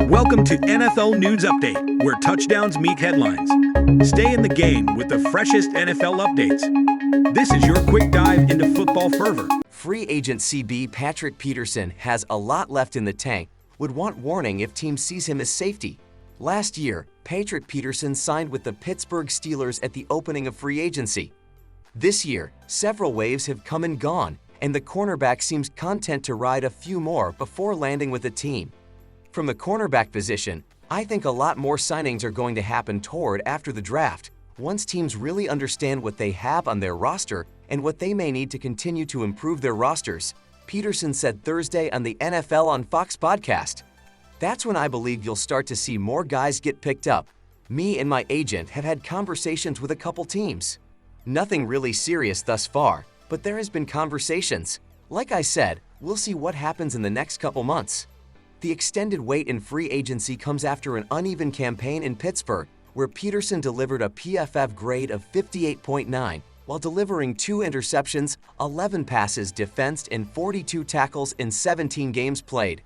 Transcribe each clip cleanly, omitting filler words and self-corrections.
Welcome to NFL News Update, where touchdowns meet headlines. Stay in the game with the freshest NFL updates. This is your quick dive into football fervor. Free agent CB Patrick Peterson has a lot left in the tank, would want warning if team sees him as safety. Last year, Patrick Peterson signed with the Pittsburgh Steelers at the opening of free agency. This year, several waves have come and gone, and the cornerback seems content to ride a few more before landing with a team. From the cornerback position, I think a lot more signings are going to happen toward after the draft, once teams really understand what they have on their roster and what they may need to continue to improve their rosters, Peterson said Thursday on the NFL on Fox podcast. That's when I believe you'll start to see more guys get picked up. Me and my agent have had conversations with a couple teams. Nothing really serious thus far, but there has been conversations. Like I said, we'll see what happens in the next couple months. The extended wait in free agency comes after an uneven campaign in Pittsburgh, where Peterson delivered a PFF grade of 58.9 while delivering 2 interceptions, 11 passes defensed, and 42 tackles in 17 games played.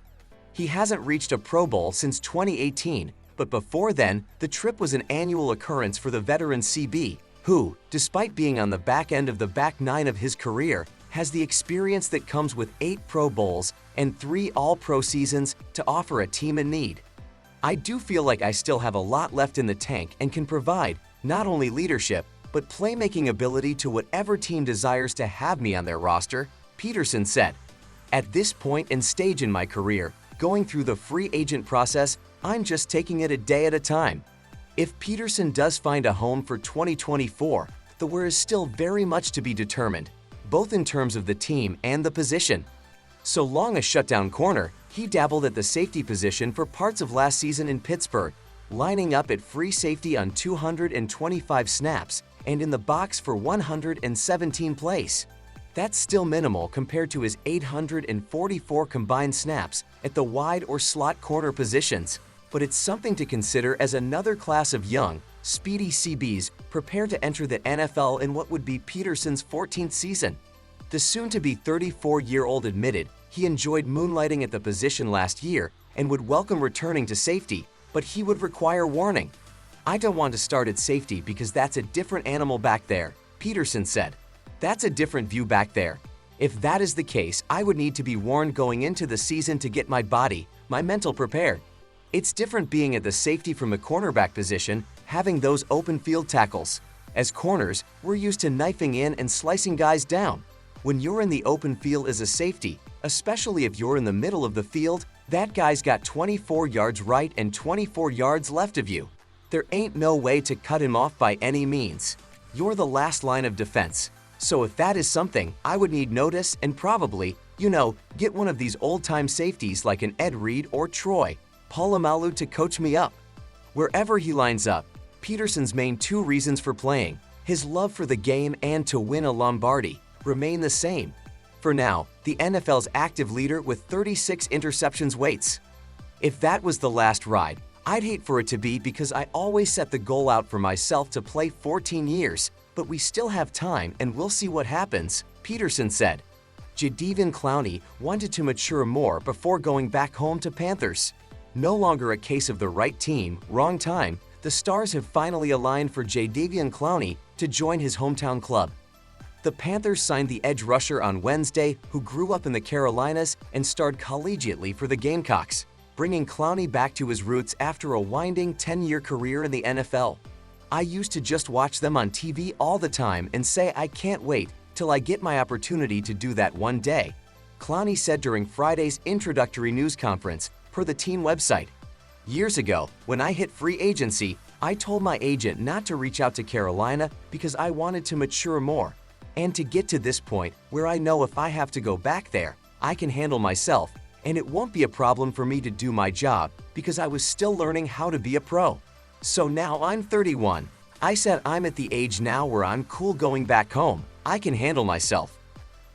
He hasn't reached a Pro Bowl since 2018, but before then, the trip was an annual occurrence for the veteran CB, who, despite being on the back end of the back nine of his career, has the experience that comes with 8 Pro Bowls and 3 All-Pro seasons to offer a team in need. I do feel like I still have a lot left in the tank and can provide not only leadership, but playmaking ability to whatever team desires to have me on their roster, Peterson said. At this point and stage in my career, going through the free agent process, I'm just taking it a day at a time. If Peterson does find a home for 2024, the where is still very much to be determined, both in terms of the team and the position. So long a shutdown corner, he dabbled at the safety position for parts of last season in Pittsburgh, lining up at free safety on 225 snaps and in the box for 117 plays. That's still minimal compared to his 844 combined snaps at the wide or slot corner positions, but it's something to consider as another class of young, speedy CBs prepare to enter the NFL in what would be Peterson's 14th season. The soon-to-be 34-year-old admitted he enjoyed moonlighting at the position last year and would welcome returning to safety, but he would require warning. I don't want to start at safety because that's a different animal back there, Peterson said. That's a different view back there. If that is the case, I would need to be warned going into the season to get my body, my mental prepared. It's different being at the safety from the cornerback position, having those open field tackles. As corners, we're used to knifing in and slicing guys down. When you're in the open field as a safety, especially if you're in the middle of the field, that guy's got 24 yards right and 24 yards left of you. There ain't no way to cut him off by any means. You're the last line of defense. So if that is something, I would need notice and probably, get one of these old-time safeties like an Ed Reed or Troy Polamalu to coach me up. Wherever he lines up, Peterson's main 2 reasons for playing, his love for the game and to win a Lombardi, remain the same. For now, the NFL's active leader with 36 interceptions waits. If that was the last ride, I'd hate for it to be because I always set the goal out for myself to play 14 years, but we still have time and we'll see what happens, Peterson said. Jadeveon Clowney wanted to mature more before going back home to Panthers. No longer a case of the right team, wrong time, the stars have finally aligned for Jadeveon Clowney to join his hometown club. The Panthers signed the edge rusher on Wednesday, who grew up in the Carolinas and starred collegiately for the Gamecocks, bringing Clowney back to his roots after a winding 10-year career in the NFL. I used to just watch them on TV all the time and say I can't wait till I get my opportunity to do that one day, Clowney said during Friday's introductory news conference per the team website. Years ago, when I hit free agency, I told my agent not to reach out to Carolina because I wanted to mature more and to get to this point where I know if I have to go back there, I can handle myself and it won't be a problem for me to do my job because I was still learning how to be a pro. So now I'm 31. I said I'm at the age now where I'm cool going back home. I can handle myself.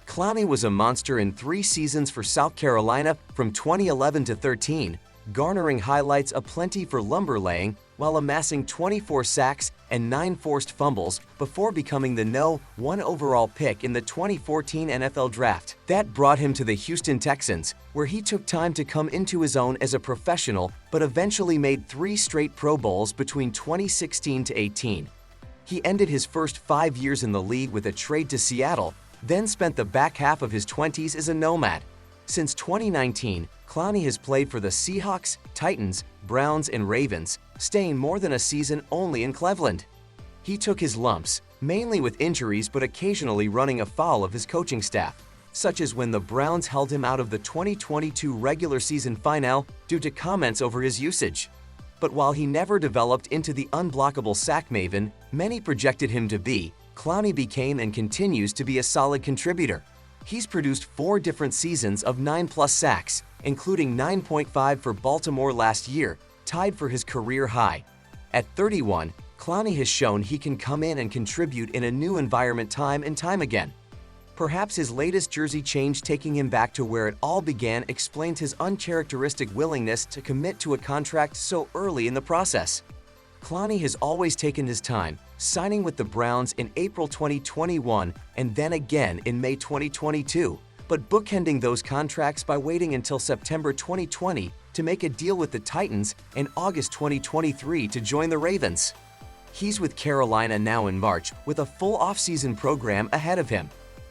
Clowney was a monster in 3 seasons for South Carolina from 2011 to 13, garnering highlights aplenty for lumber laying while amassing 24 sacks and 9 forced fumbles before becoming the No. 1 overall pick in the 2014 NFL Draft. That brought him to the Houston Texans, where he took time to come into his own as a professional but eventually made 3 straight Pro Bowls between 2016 to 18. He ended his first 5 years in the league with a trade to Seattle, then spent the back half of his 20s as a nomad. Since 2019, Clowney has played for the Seahawks, Titans, Browns, and Ravens, staying more than a season only in Cleveland. He took his lumps, mainly with injuries but occasionally running afoul of his coaching staff, such as when the Browns held him out of the 2022 regular season final due to comments over his usage. But while he never developed into the unblockable sack maven many projected him to be, Clowney became and continues to be a solid contributor. He's produced 4 different seasons of 9+ sacks, including 9.5 for Baltimore last year, tied for his career high. At 31, Clowney has shown he can come in and contribute in a new environment time and time again. Perhaps his latest jersey change taking him back to where it all began explains his uncharacteristic willingness to commit to a contract so early in the process. Clowney has always taken his time, signing with the Browns in April 2021 and then again in May 2022, but bookending those contracts by waiting until September 2020 to make a deal with the Titans and August 2023 to join the Ravens. He's with Carolina now in March with a full offseason program ahead of him.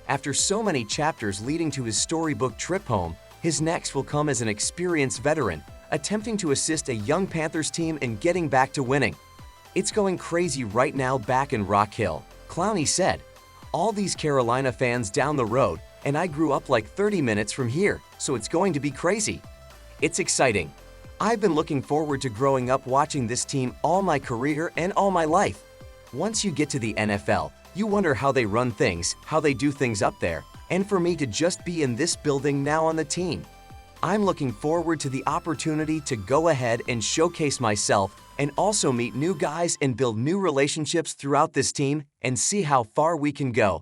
After so many chapters leading to his storybook trip home, his next will come as an experienced veteran, attempting to assist a young Panthers team in getting back to winning. "It's going crazy right now back in Rock Hill," Clowney said. "All these Carolina fans down the road, and I grew up like 30 minutes from here, so it's going to be crazy. It's exciting. I've been looking forward to growing up watching this team all my career and all my life. Once you get to the NFL, you wonder how they run things, how they do things up there, and for me to just be in this building now on the team. I'm looking forward to the opportunity to go ahead and showcase myself and also meet new guys and build new relationships throughout this team and see how far we can go,"